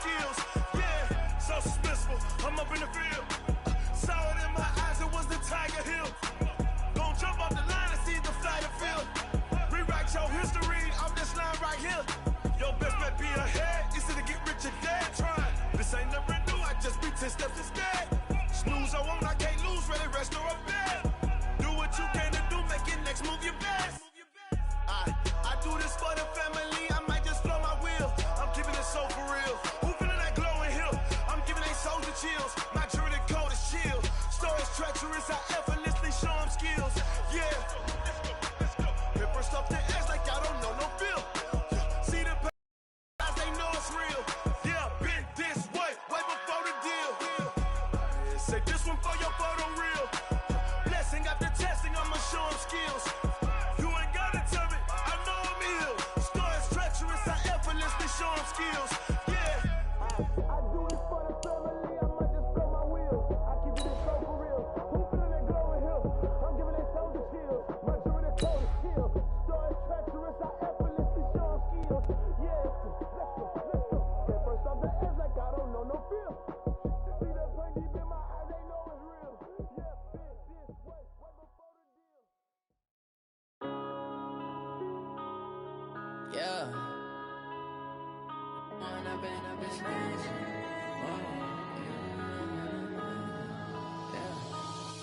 skills. Yeah, so suspenseful. I'm up in the field. Saw it in my eyes, it was the Tiger Hill. Gon' jump off the line and see the fly the field. Rewrite your history off this line right here. Your best bet be ahead, easy to get rich or dead. Try. This ain't never new, I just be 10 steps instead. Snooze, I won't, I can't lose, ready, rest or a bed. Do what you can to do, make it next move your best. I do this for the family, I might just flow my wheel. I'm keeping it so for real. Who feeling that glowing hill? I'm giving they soldier chills. My jewelry code is chill. Stories treacherous, I effortlessly show them skills. Yeah. Hit first off the edge like I don't know no feel. See the eyes, they know it's real. Yeah, been this way before the deal. Say this one for your photo reel. Blessing after testing, I'ma show them skills. You ain't gotta tell me, I know I'm ill. Stories treacherous, I effortlessly show them skills. Yeah. I do this for the family, I might just blow my wheel. I keep it so for real. Who feeling that glowing hill? I'm giving they soldier chills. My jewelry code is chill. Stories treacherous, I effortlessly show them skills. Yeah. Let's go. Get first off the edge like I don't know no feel. See that pain deep in my eyes, they know it's real. Yeah, been this way before the deal. Yeah.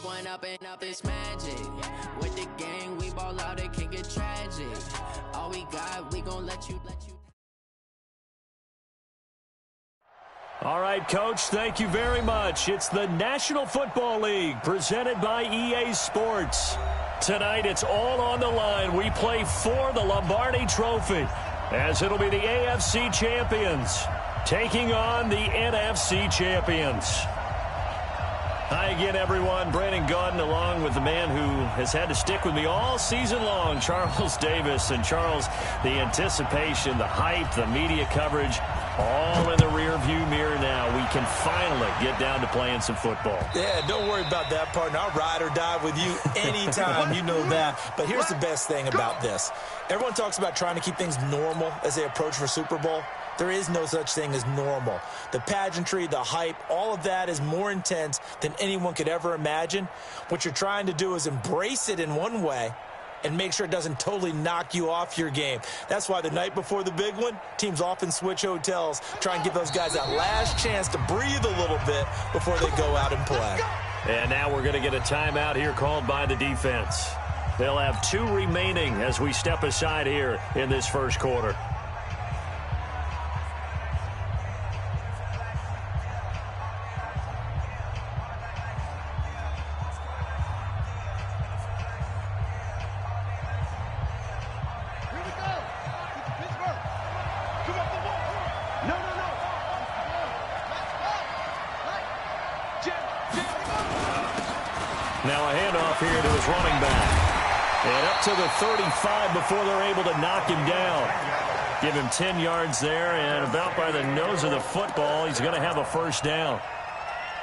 One up and up is magic. With the gang, we ball out, it can get tragic. All we got, we gon' let you. All right, Coach, thank you very much. It's the National Football League presented by EA Sports. Tonight, it's all on the line. We play for the Lombardi Trophy, as it'll be the AFC champions taking on the NFC champions. Hi again, everyone. Brandon Gaudin along with the man who has had to stick with me all season long, Charles Davis. And Charles, the anticipation, the hype, the media coverage, all in the rear-view mirror now. We can finally get down to playing some football. Yeah, don't worry about that, partner. I'll ride or die with you anytime. You know that. But here's the best thing about this. Everyone talks about trying to keep things normal as they approach for Super Bowl. There is no such thing as normal. The pageantry, the hype, all of that is more intense than anyone could ever imagine. What you're trying to do is embrace it in one way and make sure it doesn't totally knock you off your game. That's why the night before the big one, teams often switch hotels, try and give those guys that last chance to breathe a little bit before they go out and play. And now we're going to get a timeout here called by the defense. They'll have 2 remaining as we step aside here in this first quarter. Now a handoff here to his running back. And up to the 35 before they're able to knock him down. Give him 10 yards there, and about by the nose of the football, he's going to have a first down.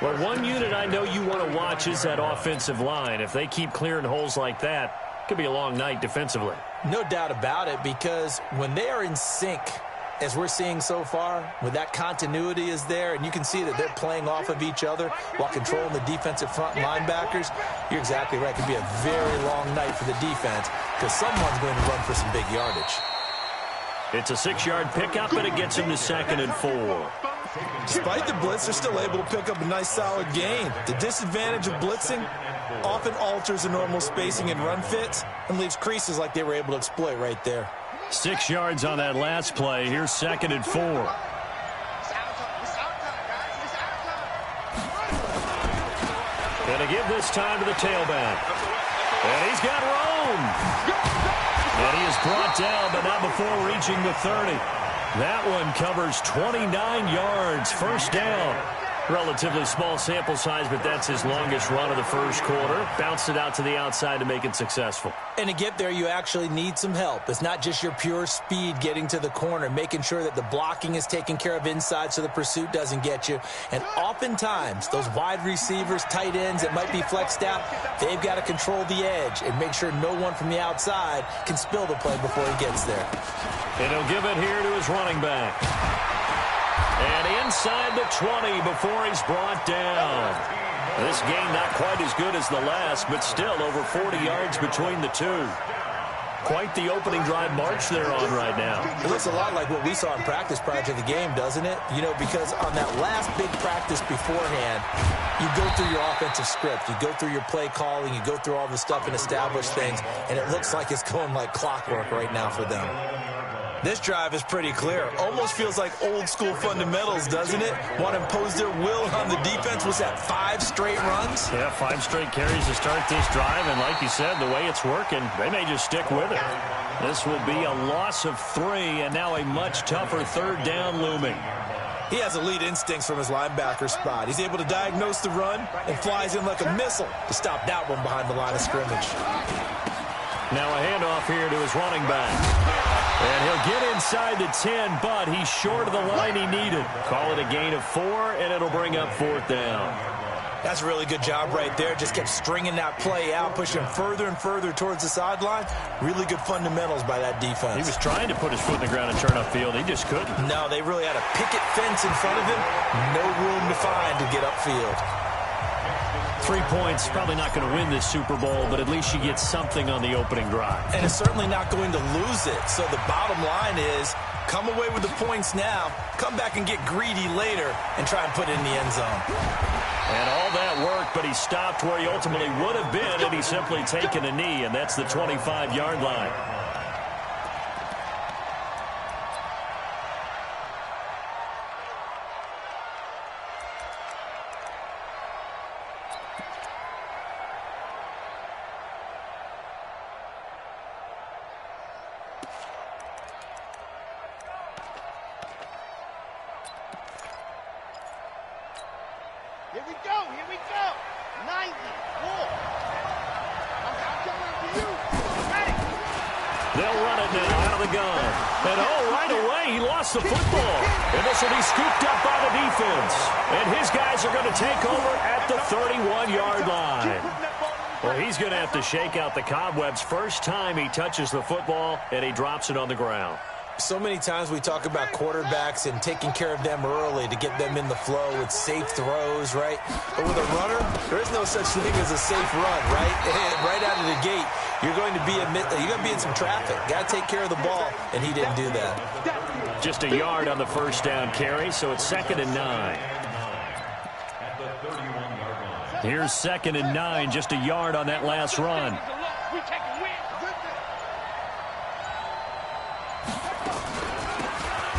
Well, one unit I know you want to watch is that offensive line. If they keep clearing holes like that, it could be a long night defensively. No doubt about it, because when they are in sync, as we're seeing so far, when that continuity is there and you can see that they're playing off of each other while controlling the defensive front linebackers, you're exactly right. It could be a very long night for the defense because someone's going to run for some big yardage. It's a 6-yard pickup, and it gets him to 2nd and 4. Despite the blitz, they're still able to pick up a nice, solid gain. The disadvantage of blitzing often alters the normal spacing and run fits and leaves creases like they were able to exploit right there. 6 yards on that last play. Here's 2nd and 4. And to give this time to the tailback. And he's got room. And he is brought down, but not before reaching the 30. That one covers 29 yards. First down. Relatively small sample size, but that's his longest run of the first quarter. Bounced it out to the outside to make it successful. And to get there, you actually need some help. It's not just your pure speed getting to the corner, making sure that the blocking is taken care of inside so the pursuit doesn't get you. And oftentimes, those wide receivers, tight ends that might be flexed out, they've got to control the edge and make sure no one from the outside can spill the play before he gets there. And he'll give it here to his running back. And inside the 20 before he's brought down. This game not quite as good as the last, but still over 40 yards between the two. Quite the opening drive march they're on right now. It looks a lot like what we saw in practice prior to the game, doesn't it? You know, because on that last big practice beforehand, you go through your offensive script. You go through your play calling. You go through all the stuff and establish things, and it looks like it's going like clockwork right now for them. This drive is pretty clear. Almost feels like old-school fundamentals, doesn't it? Want to impose their will on the defense. Was that 5 straight runs? Yeah, 5 straight carries to start this drive, and like you said, the way it's working, they may just stick with it. This will be a loss of 3, and now a much tougher third down looming. He has elite instincts from his linebacker spot. He's able to diagnose the run and flies in like a missile to stop that one behind the line of scrimmage. Now a handoff here to his running back. And he'll get inside the 10, but he's short of the line he needed. Call it a gain of 4, and it'll bring up 4th down. That's a really good job right there. Just kept stringing that play out, pushing further and further towards the sideline. Really good fundamentals by that defense. He was trying to put his foot in the ground and turn upfield. He just couldn't. No, they really had a picket fence in front of him. No room to find to get upfield. 3 points, probably not going to win this Super Bowl, but at least you get something on the opening drive. And it's certainly not going to lose it. So the bottom line is, come away with the points now, come back and get greedy later, and try and put it in the end zone. And all that worked, but he stopped where he ultimately would have been had he simply taken a knee, and that's the 25-yard line. Here we go, 90, walk. I'm coming to you. Ready. They'll run it now out of the gun. And right away, he lost the football. And this will be scooped up by the defense. And his guys are going to take over at the 31-yard line. Well, he's going to have to shake out the cobwebs first time he touches the football, and he drops it on the ground. So many times we talk about quarterbacks and taking care of them early to get them in the flow with safe throws, right? But with a runner, there is no such thing as a safe run, right? Right out of the gate, you're going to be in some traffic. Got to take care of the ball, and he didn't do that. Just a yard on the first down carry, so it's 2nd and 9. Here's 2nd and 9, just a yard on that last run.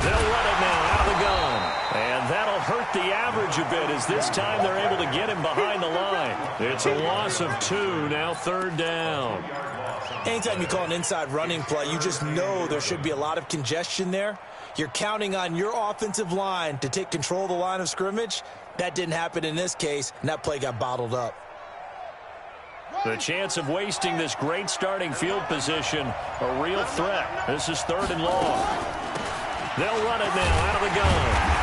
They'll run it now out of the gun. And that'll hurt the average a bit as this time they're able to get him behind the line. It's a loss of 2, now 3rd down. Anytime you call an inside running play, you just know there should be a lot of congestion there. You're counting on your offensive line to take control of the line of scrimmage. That didn't happen in this case, and that play got bottled up. The chance of wasting this great starting field position, a real threat. This is 3rd and long. They'll run it now out of the gun.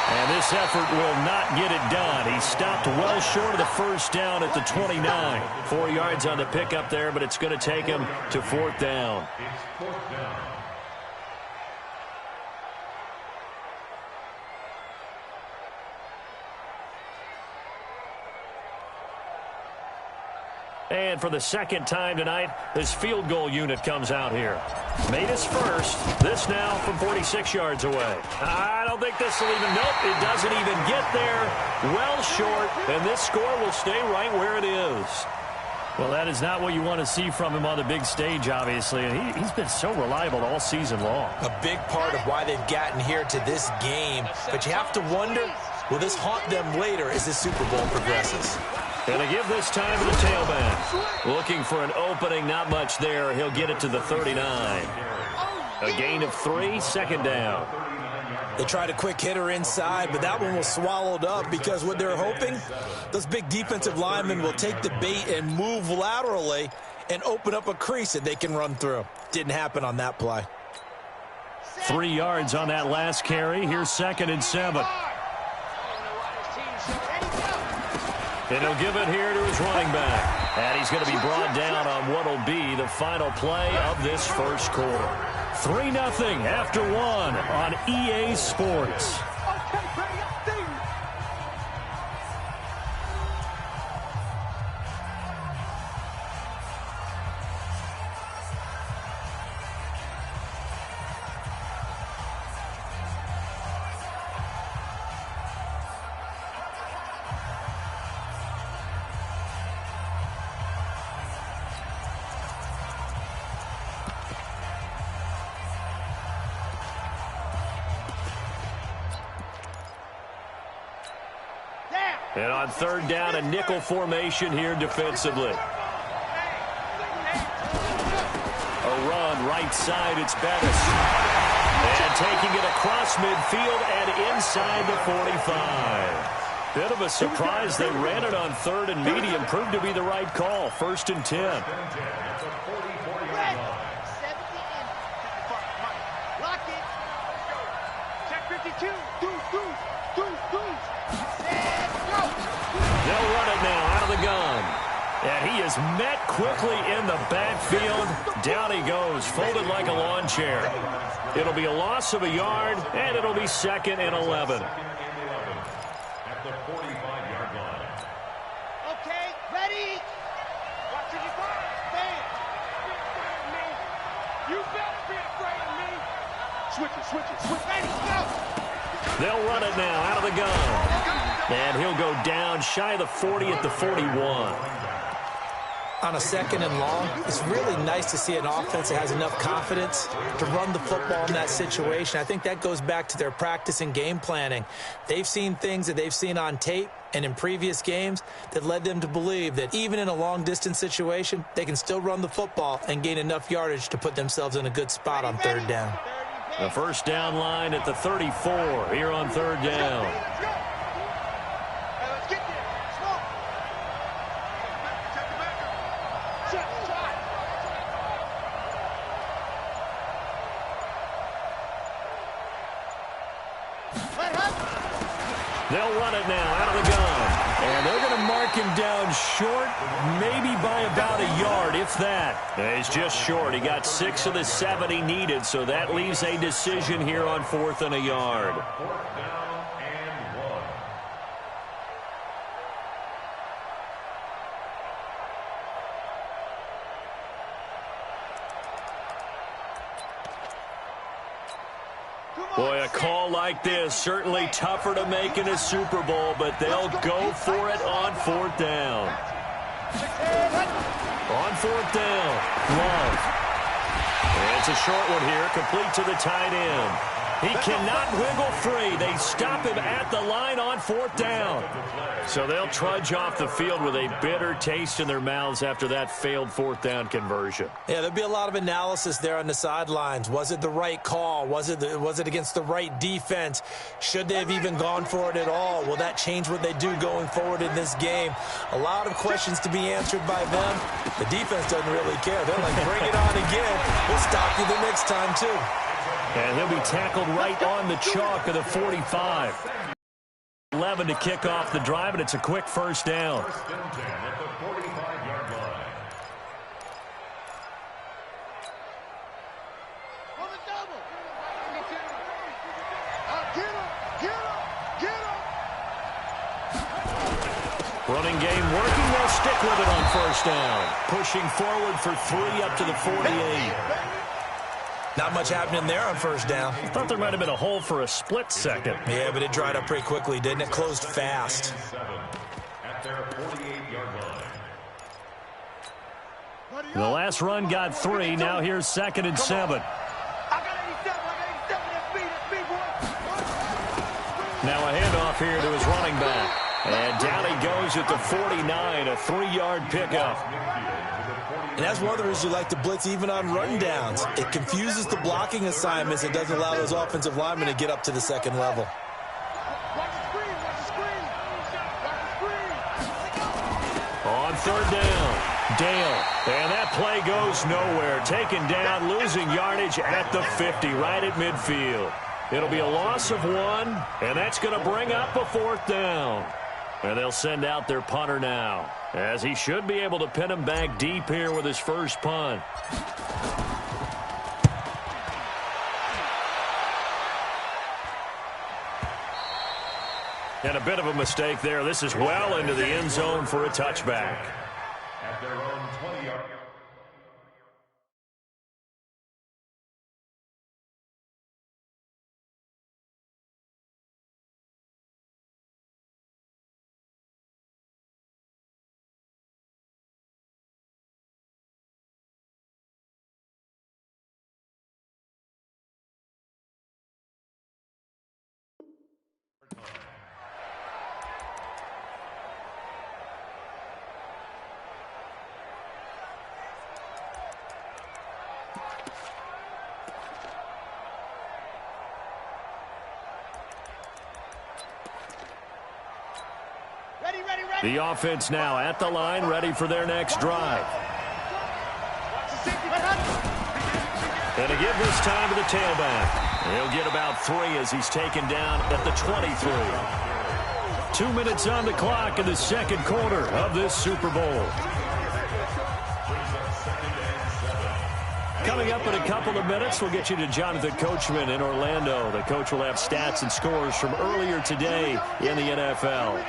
And this effort will not get it done. He stopped well short of the first down at the 29. 4 yards on the pickup there, but it's going to take him to 4th down. And for the second time tonight, this field goal unit comes out here. Made his first. This now from 46 yards away. I don't think this will even, nope, it doesn't even get there. Well short, and this score will stay right where it is. Well, that is not what you want to see from him on the big stage, obviously. And he's been so reliable all season long. A big part of why they've gotten here to this game. But you have to wonder, will this haunt them later as this Super Bowl progresses? And they give this time to the tailback. Looking for an opening, not much there. He'll get it to the 39. A gain of 3, 2nd down. They tried a quick hitter inside, but that one was swallowed up because what they're hoping, those big defensive linemen will take the bait and move laterally and open up a crease that they can run through. Didn't happen on that play. 3 yards on that last carry. Here's 2nd and 7. And he'll give it here to his running back. And he's going to be brought down on what will be the final play of this first quarter. 3-0 after 1 on EA Sports. And on third down, a nickel formation here defensively. A run right side, it's Bettis. And taking it across midfield and inside the 45. Bit of a surprise. They ran it on third and medium. Proved to be the right call. 1st and 10. They'll run it now out of the gun. And he is met quickly in the backfield. Down he goes, folded like a lawn chair. It'll be a loss of a yard, and it'll be 2nd and 11. At the 45-yard line. Okay, ready? Watch your fire. Stand. You better be afraid of me. Switch it. Ready, go. They'll run it now out of the gun. And he'll go down shy of the 40 at the 41. On a 2nd and long, it's really nice to see an offense that has enough confidence to run the football in that situation. I think that goes back to their practice and game planning. They've seen things that they've seen on tape and in previous games that led them to believe that even in a long-distance situation, they can still run the football and gain enough yardage to put themselves in a good spot on third down. The first down line at the 34 here on third down. They'll run it now out of the gun. And they're going to mark him down short, maybe by about a yard, if that. And he's just short. He got 6 of the 7 he needed, so that leaves a decision here on 4th and a yard. 4th down and 1. Boy, a call like this, certainly tougher to make in a Super Bowl, but they'll go for it on 4th down. On 4th down, Love. And it's a short one here, complete to the tight end. He cannot wiggle free. They stop him at the line on 4th down. So they'll trudge off the field with a bitter taste in their mouths after that failed 4th down conversion. Yeah, there'll be a lot of analysis there on the sidelines. Was it the right call? Was it against the right defense? Should they have even gone for it at all? Will that change what they do going forward in this game? A lot of questions to be answered by them. The defense doesn't really care. They're like, bring it on again. We'll stop you the next time, too. And he'll be tackled right on the chalk of the 45. 11 to kick off the drive, and it's a quick first down. 1st and 10 at the 45-yard line. On the double. Get him. Running game working. They'll stick with it on 1st down. Pushing forward for 3 up to the 48. Not much happening there on 1st down. I thought there might have been a hole for a split second. Yeah, but it dried up pretty quickly, didn't it? Closed fast. 7 at their 48-yard line. The last run got 3. Now here's 2nd and 7. Now a handoff here to his running back. And down he goes at the 49, a 3-yard pickup. And that's one of the reasons you like to blitz even on run downs. It confuses the blocking assignments. It doesn't allow those offensive linemen to get up to the 2nd level. On 3rd down, Dale. And that play goes nowhere. Taken down, losing yardage at the 50, right at midfield. It'll be a loss of 1, and that's going to bring up a 4th down. And they'll send out their punter now, as he should be able to pin him back deep here with his first punt. And a bit of a mistake there. This is well into the end zone for a touchback. At their own 20-yard. The offense now at the line, ready for their next drive. And to give this time to the tailback. He'll get about 3 as he's taken down at the 23. 2 minutes on the clock in the second quarter of this Super Bowl. Coming up in a couple of minutes, we'll get you to Jonathan Coachman in Orlando. The coach will have stats and scores from earlier today in the NFL.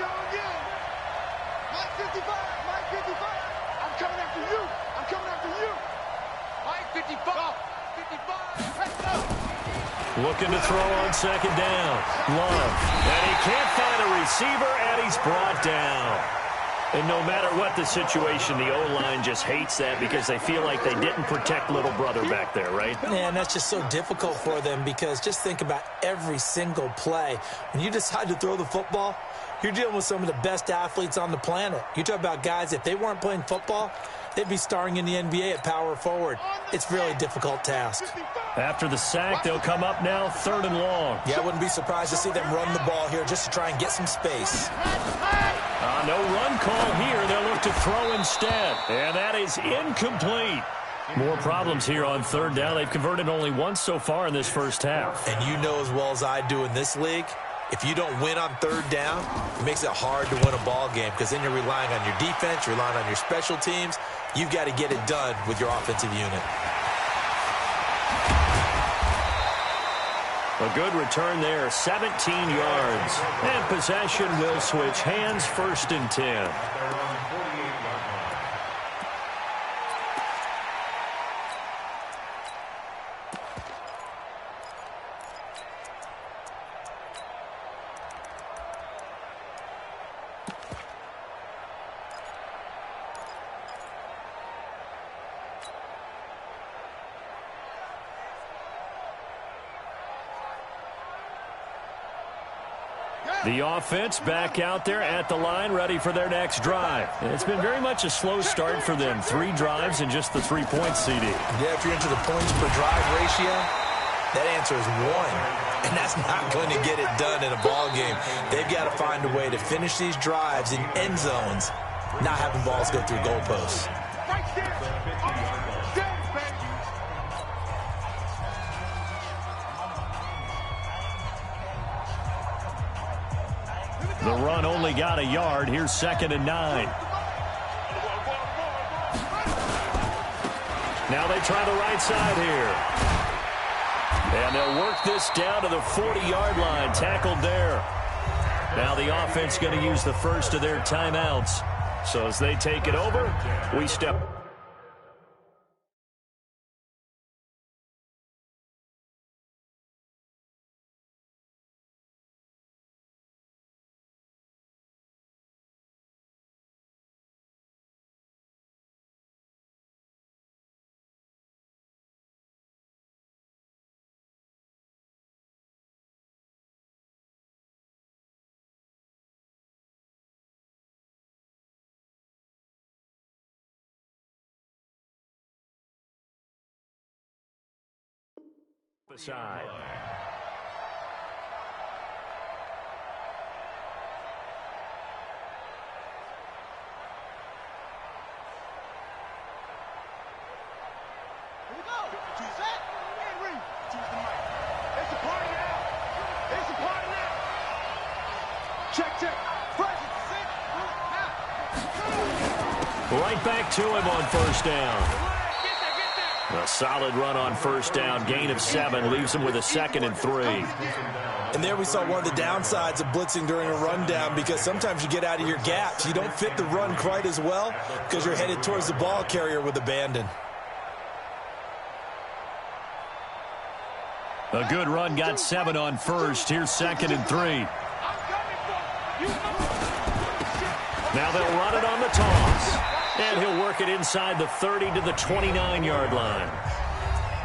Looking to throw on second down. Love. And he can't find a receiver, and he's brought down. And no matter what the situation, the O-line just hates that because they feel like they didn't protect little brother back there, right? Man, that's just so difficult for them because just think about every single play. When you decide to throw the football, you're dealing with some of the best athletes on the planet. You talk about guys, if they weren't playing football, they'd be starring in the NBA at power forward. It's a really difficult task. After the sack, they'll come up now 3rd and long. Yeah, I wouldn't be surprised to see them run the ball here just to try and get some space. No run call here. They'll look to throw instead. And that is incomplete. More problems here on 3rd down. They've converted only once so far in this first half. And you know as well as I do in this league, if you don't win on 3rd down, it makes it hard to win a ball game because then you're relying on your defense, you're relying on your special teams. You've got to get it done with your offensive unit. A good return there, 17 yards. And possession will switch hands, 1st and 10. The offense back out there at the line, ready for their next drive. And it's been very much a slow start for them. 3 drives and just the 3 points, CD. Yeah, if you're into the points per drive ratio, that answer is 1. And that's not going to get it done in a ball game. They've got to find a way to finish these drives in end zones, not having balls go through goalposts. The run only got a yard. Here's 2nd and 9. Now they try the right side here. And they'll work this down to the 40-yard line. Tackled there. Now the offense going to use the first of their timeouts. So as they take it over, we step. Aside. Here we go. Set and read. Choose the mic. It's a party now. It's a party now. Check. Present. Set. Now. Right back to him on 1st down. A solid run on 1st down. Gain of 7 leaves him with a 2nd and 3. And there we saw one of the downsides of blitzing during a rundown because sometimes you get out of your gaps. You don't fit the run quite as well because you're headed towards the ball carrier with abandon. A good run got 7 on 1st. Here's 2nd and 3. Now they'll run it on the toss. And he'll work it inside the 30 to the 29-yard line.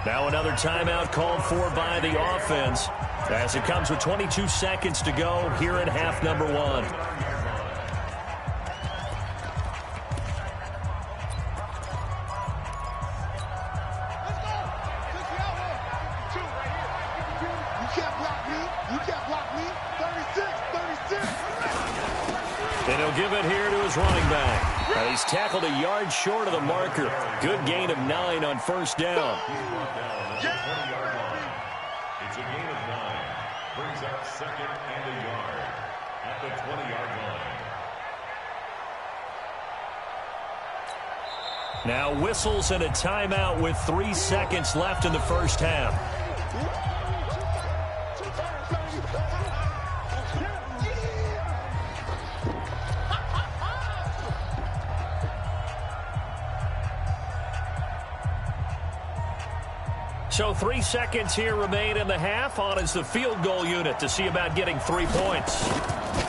Now another timeout called for by the offense as it comes with 22 seconds to go here in half number 1. You can't block me. 36. And he'll give it here to his running back. And he's tackled a yard short of the marker. Good gain of 9 on first down. It's a gain of 9. Brings up 2nd and a yard at the 20-yard line. Now whistles and a timeout with 3 seconds left in the first half. So 3 seconds here remain in the half. On is the field goal unit to see about getting 3 points.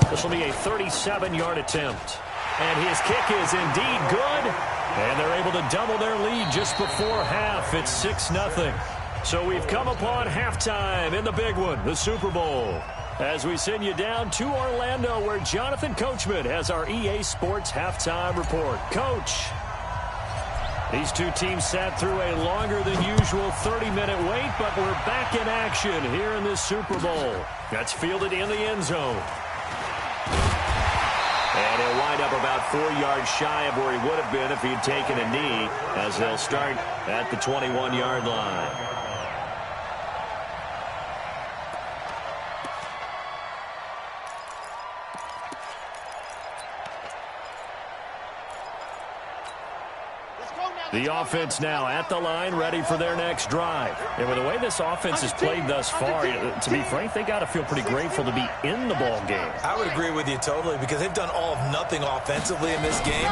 This will be a 37-yard attempt. And his kick is indeed good. And they're able to double their lead just before half. It's 6-0. So we've come upon halftime in the big one, the Super Bowl. As we send you down to Orlando, where Jonathan Coachman has our EA Sports halftime report. Coach. These two teams sat through a longer than usual 30-minute wait, but we're back in action here in this Super Bowl. That's fielded in the end zone. And he'll wind up about 4 yards shy of where he would have been if he had taken a knee, as they'll start at the 21-yard line. The offense now at the line, ready for their next drive. And with the way this offense has played thus far, to be frank, they got to feel pretty grateful to be in the ball game. I would agree with you totally, because they've done all of nothing offensively in this game,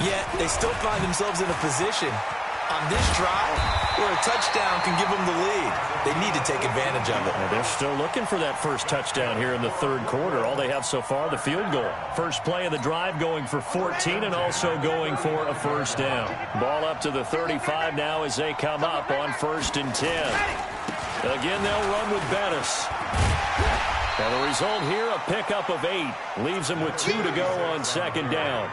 yet they still find themselves in a position on this drive where a touchdown can give them the lead. They need to take advantage of it. And they're still looking for that first touchdown here in the third quarter. All they have so far, the field goal. First play of the drive going for 14 and also going for a first down. Ball up to the 35 now as they come up on 1st and 10. Again, they'll run with Bettis. And the result here, a pickup of 8. Leaves them with 2 to go on 2nd down.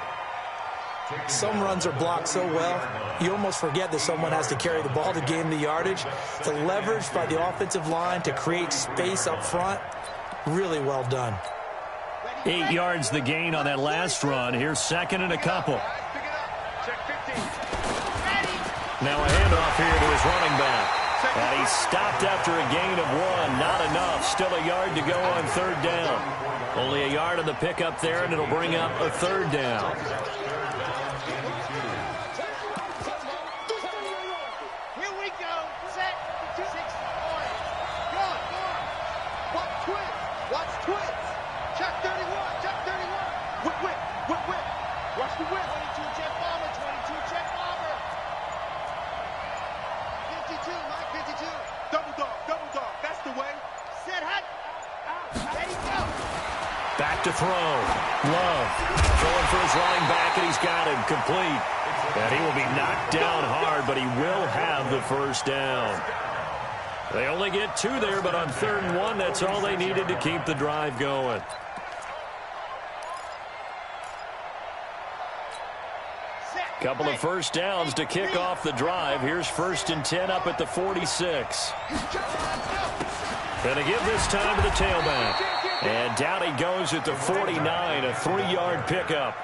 Some runs are blocked so well, you almost forget that someone has to carry the ball to gain the yardage. The leverage by the offensive line to create space up front, really well done. 8 yards the gain on that last run. Here's 2nd and a couple. Now a handoff here to his running back. And he's stopped after a gain of 1. Not enough. Still a yard to go on 3rd down. Only a yard on the pickup there, and it'll bring up a 3rd down. Back to throw. Love throwing for his running back, and he's got him complete. And he will be knocked down hard, but he will have the first down. They only get 2 there, but on 3rd and 1, that's all they needed to keep the drive going. Couple of first downs to kick off the drive. Here's 1st and 10 up at the 46. Gonna give this time to the tailback. And down he goes at the 49, a 3-yard pickup.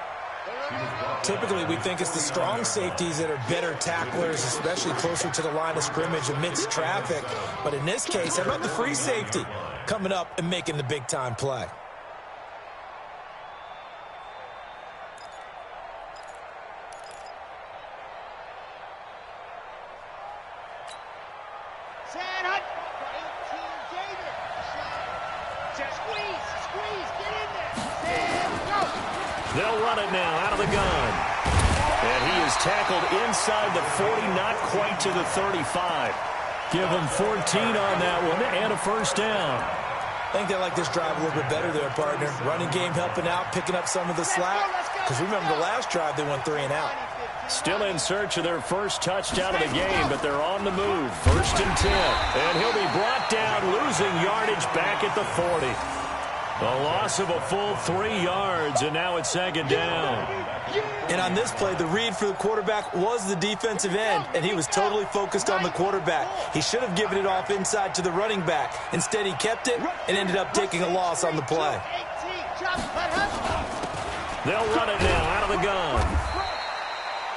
Typically, we think it's the strong safeties that are better tacklers, especially closer to the line of scrimmage amidst traffic. But in this case, how about the free safety coming up and making the big-time play? They'll run it now out of the gun. And he is tackled inside the 40, not quite to the 35. Give him 14 on that one and a first down. I think they like this drive a little bit better there, partner. Running game helping out, picking up some of the slack. Because remember the last drive, they went 3 and out. Still in search of their first touchdown of the game, but they're on the move. 1st and 10. And he'll be brought down, losing yardage back at the 40. A loss of a full 3 yards, and now it's 2nd down. And on this play, the read for the quarterback was the defensive end, and he was totally focused on the quarterback. He should have given it off inside to the running back. Instead, he kept it and ended up taking a loss on the play. They'll run it now out of the gun.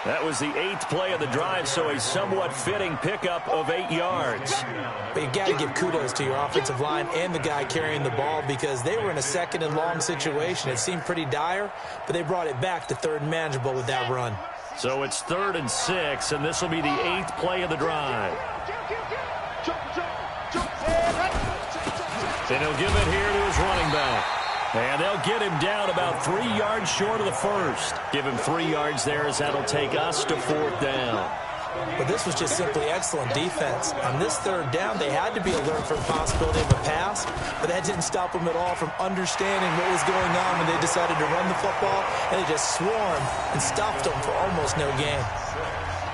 That was the 8th play of the drive, so a somewhat fitting pickup of 8 yards. But you got to give kudos to your offensive line and the guy carrying the ball because they were in a 2nd and long situation. It seemed pretty dire, but they brought it back to 3rd and manageable with that run. So it's 3rd and 6, and this will be the 8th play of the drive. And he'll give it here to his running back. And they'll get him down about 3 yards short of the first. Give him 3 yards there as that'll take us to 4th down. But this was just simply excellent defense. On this 3rd down, they had to be alert for the possibility of a pass, but that didn't stop them at all from understanding what was going on when they decided to run the football, and they just swarmed and stopped them for almost no gain.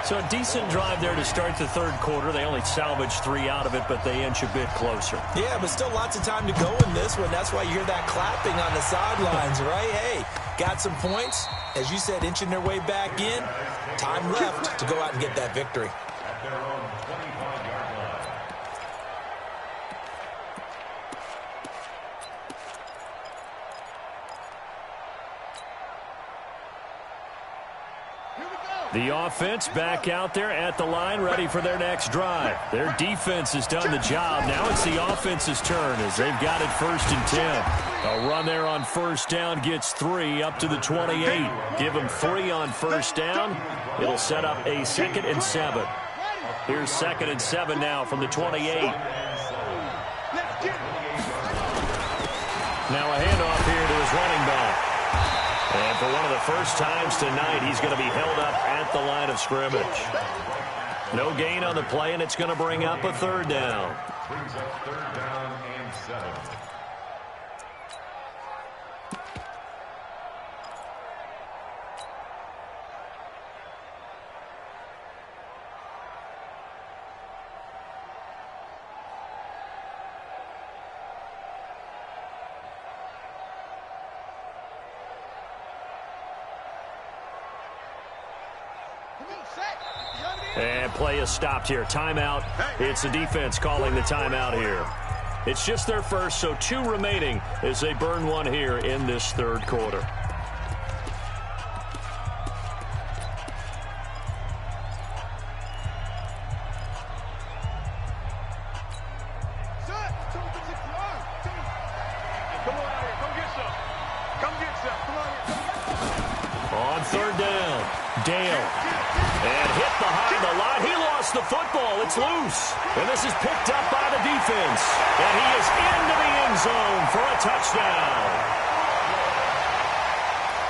So a decent drive there to start the 3rd quarter. They only salvaged 3 out of it, but they inch a bit closer. Yeah, but still lots of time to go in this one. That's why you hear that clapping on the sidelines, right? Hey, got some points. As you said, inching their way back in. Time left to go out and get that victory. At their own 25-yard line. The offense back out there at the line, ready for their next drive. Their defense has done the job. Now it's the offense's turn as they've got it 1st and 10. A run there on 1st down gets 3 up to the 28. Give them 3 on 1st down. It'll set up a 2nd and 7. Here's 2nd and 7 now from the 28. Now a handoff here to his running back. And for one of the first times tonight, he's going to be held up at the line of scrimmage. No gain on the play, and it's going to bring up a 3rd down. Brings up 3rd down and 7. And play is stopped here. Timeout. It's the defense calling the timeout here. It's just their first, so 2 remaining as they burn 1 here in this 3rd quarter. On 3rd down, Dale. And hit behind the line. He lost the football. It's loose. And this is picked up by the defense. And he is into the end zone for a touchdown.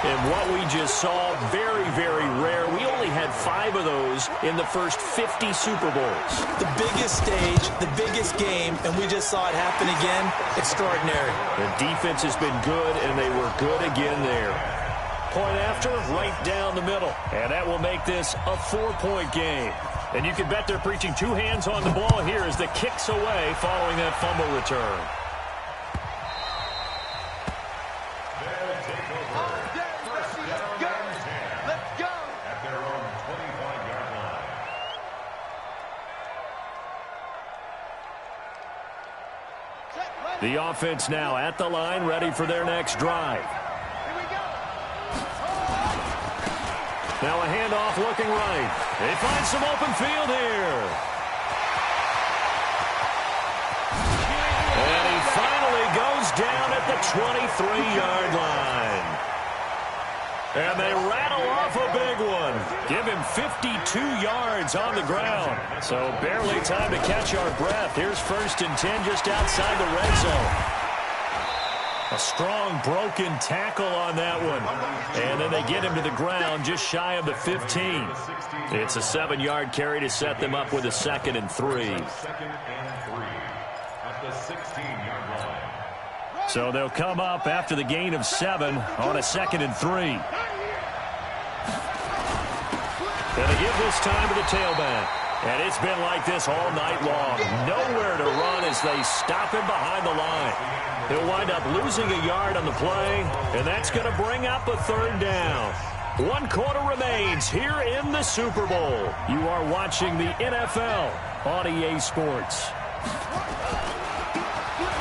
And what we just saw, very, very rare. We only had 5 of those in the first 50 Super Bowls. The biggest stage, the biggest game, and we just saw it happen again. Extraordinary. The defense has been good, and they were good again there. Point after, right down the middle. And that will make this a 4-point game. And you can bet they're preaching 2 hands on the ball here as the kick's away following that fumble return. They'll take over. First down and 10. Let's go. At their own 25-yard line. The offense now at the line, ready for their next drive. Now a handoff looking right. They find some open field here. And he finally goes down at the 23-yard line. And they rattle off a big one. Give him 52 yards on the ground. So barely time to catch our breath. Here's 1st and 10 just outside the red zone. A strong broken tackle on that one. And then they get him to the ground just shy of the 15. It's a 7-yard carry to set them up with a 2nd and 3. 2nd and 3 at the 16-yard line. So they'll come up after the gain of 7 on a 2nd and 3. And they give this time to the tailback. And it's been like this all night long. Nowhere to run as they stop him behind the line. He'll wind up losing a yard on the play, and that's going to bring up a 3rd down. 1 quarter remains here in the Super Bowl. You are watching the NFL on EA Sports.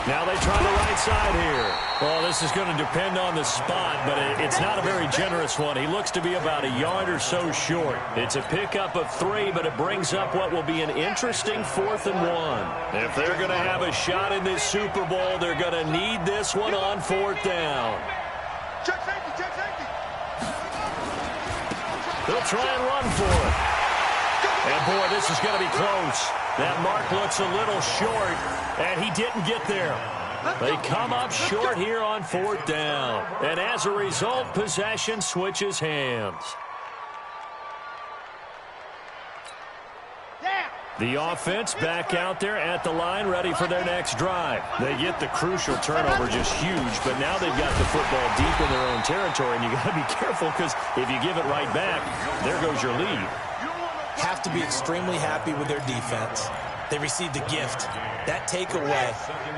Now they try the right side here. Well, this is going to depend on the spot, but it's not a very generous one. He looks to be about a yard or so short. It's a pickup of 3, but it brings up what will be an interesting 4th and 1. If they're going to have a shot in this Super Bowl, they're going to need this one on 4th down. Check safety, check safety. They'll try and run for it. And, boy, this is going to be close. That mark looks a little short, and he didn't get there. They come up short here on 4th down. And as a result, possession switches hands. The offense back out there at the line, ready for their next drive. They get the crucial turnover, just huge, but now they've got the football deep in their own territory, and you got to be careful because if you give it right back, there goes your lead. Have to be extremely happy with their defense. They received a gift. That takeaway,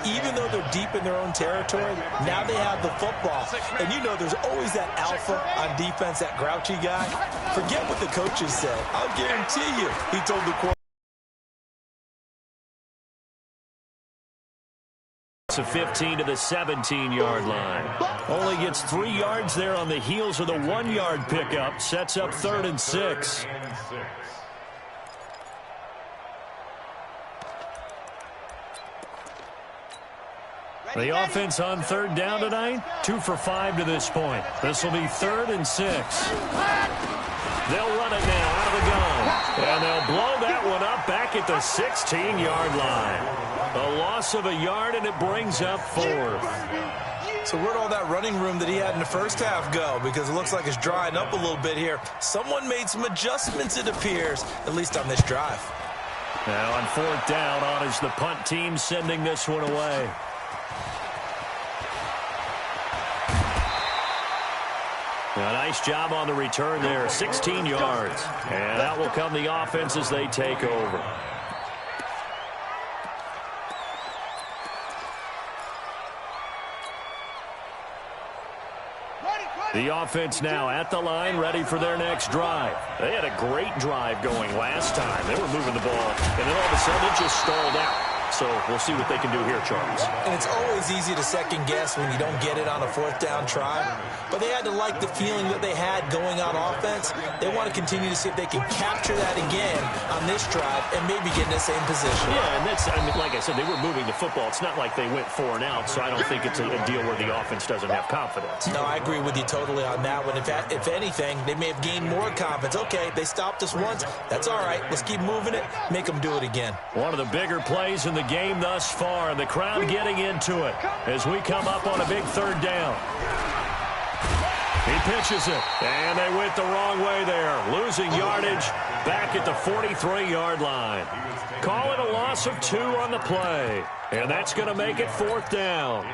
even though they're deep in their own territory, now they have the football. And you know there's always that alpha on defense, that grouchy guy. Forget what the coaches said. I'll guarantee you, he told the quarterback. A 15 to the 17-yard line. Only gets 3 yards there on the heels of the 1-yard pickup. Sets up 3rd and 6. The offense on 3rd down tonight, 2 for 5 to this point. This will be 3rd and 6. They'll run it now out of the gun. And they'll blow that one up back at the 16-yard line. A loss of a yard, and it brings up 4th. So where'd all that running room that he had in the first half go? Because it looks like it's drying up a little bit here. Someone made some adjustments, it appears, at least on this drive. Now on 4th down, on is the punt team sending this one away. A nice job on the return there, 16 yards. And out will come the offense as they take over. The offense now at the line, ready for their next drive. They had a great drive going last time. They were moving the ball, and then all of a sudden it just stalled out. So we'll see what they can do here, Charles. And it's always easy to second-guess when you don't get it on a 4th down try. But they had to like the feeling that they had going on offense. They want to continue to see if they can capture that again on this drive and maybe get in the same position. Yeah, and that's, I mean, like I said, they were moving the football. It's not like they went 4 and out, so I don't think it's a deal where the offense doesn't have confidence. No, I agree with you totally on that one. If anything, they may have gained more confidence. Okay, they stopped us once. That's all right. Let's keep moving it. Make them do it again. One of the bigger plays in the game thus far, and the crowd getting into it as we come up on a big 3rd down. He pitches it, and they went the wrong way there, losing yardage back at the 43-yard line. Call it a loss of 2 on the play, and that's going to make it 4th down.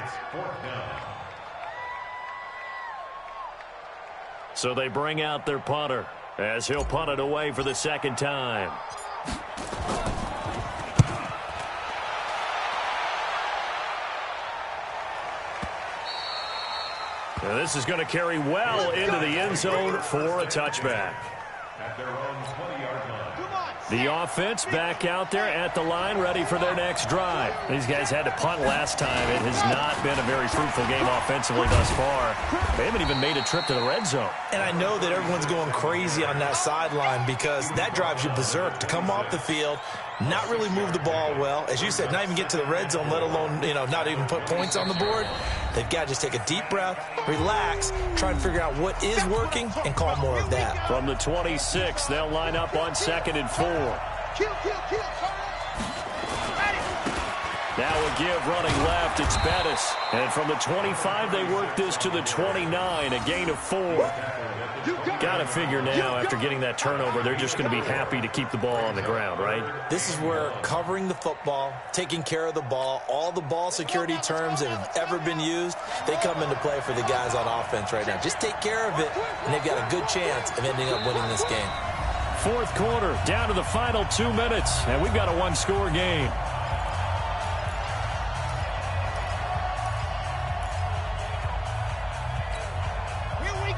So they bring out their punter as he'll punt it away for the 2nd time. Now this is going to carry well into the end zone for a touchback. At their own 20-yard line. The offense back out there at the line, ready for their next drive. These guys had to punt last time. It has not been a very fruitful game offensively thus far. They haven't even made a trip to the red zone. And I know that everyone's going crazy on that sideline because that drives you berserk to come off the field, not really move the ball well. As you said, not even get to the red zone, let alone, not even put points on the board. They've got to just take a deep breath, relax, try and figure out what is working, and call more of that. From the 26, they'll line up on 2nd and 4. Now a give running left, it's Bettis. And from the 25, they work this to the 29, a gain of 4. Got to figure now, after getting that turnover, they're just going to be happy to keep the ball on the ground, right? This is where covering the football, taking care of the ball, all the ball security terms that have ever been used, they come into play for the guys on offense right now. Just take care of it, and they've got a good chance of ending up winning this game. 4th quarter, down to the final 2 minutes, and we've got a 1-score game.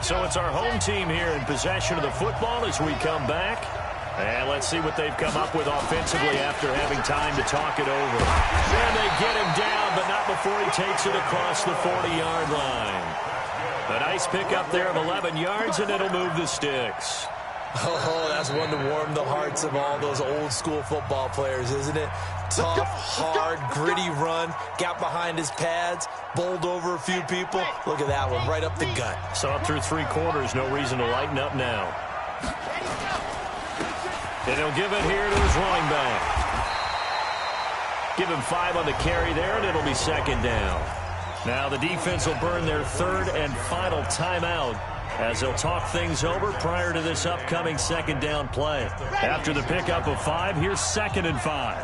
So it's our home team here in possession of the football as we come back. And let's see what they've come up with offensively after having time to talk it over. And they get him down, but not before he takes it across the 40-yard line. A nice pickup there of 11 yards, and it'll move the sticks. Oh, that's one to warm the hearts of all those old-school football players, isn't it? Tough, hard, gritty run. Got behind his pads, bowled over a few people. Look at that one, right up the gut. Saw it through 3 quarters. No reason to lighten up now. And he'll give it here to his running back. Give him 5 on the carry there, and it'll be second down. Now the defense will burn their 3rd and final timeout as they'll talk things over prior to this upcoming second down play. After the pickup of 5, here's 2nd and 5.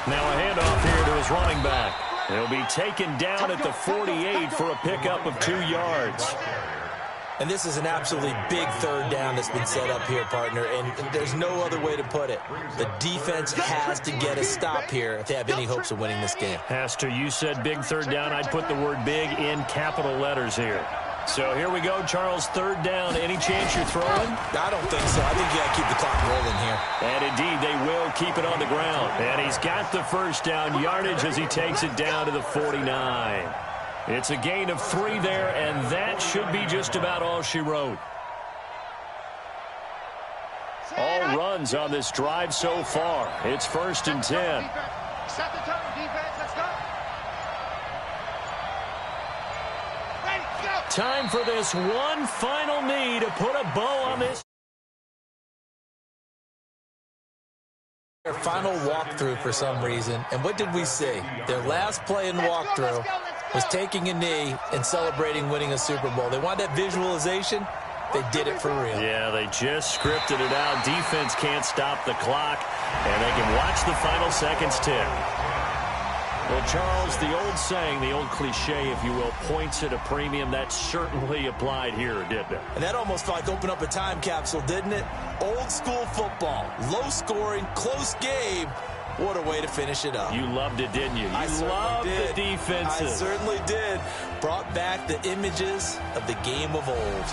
Now a handoff here to his running back. He'll be taken down at the 48 for a pickup of 2 yards. And this is an absolutely big 3rd down that's been set up here, partner, and there's no other way to put it. The defense has to get a stop here if they have any hopes of winning this game. Has to. You said big 3rd down. I'd put the word big in capital letters here. So here we go, Charles, 3rd down. Any chance you're throwing? I don't think so. I think you got to keep the clock rolling here. And indeed, they will keep it on the ground. And he's got the 1st down yardage as he takes it down to the 49. It's a gain of 3 there, and that should be just about all she wrote. All runs on this drive so far. It's 1st and 10. Set the tone, defense. Let's go. Ready, go. Time for this one final knee to put a bow on this. Their final walkthrough for some reason, and what did we see? Their last play in walkthrough was taking a knee and celebrating winning a Super Bowl. They want that visualization. They did it for real. Yeah, they just scripted it out. Defense can't stop the clock, and they can watch the final seconds tick. Well, Charles, the old saying, the old cliche, if you will, points at a premium. That certainly applied here, didn't it? And that almost felt like open up a time capsule, didn't it? Old school football, low scoring, close game. What a way to finish it up. You loved it, didn't you? You loved the defenses. I certainly did. Brought back the images of the game of old.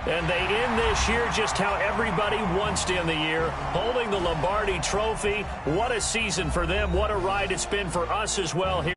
And they end this year just how everybody wants to end the year, holding the Lombardi Trophy. What a season for them. What a ride it's been for us as well here.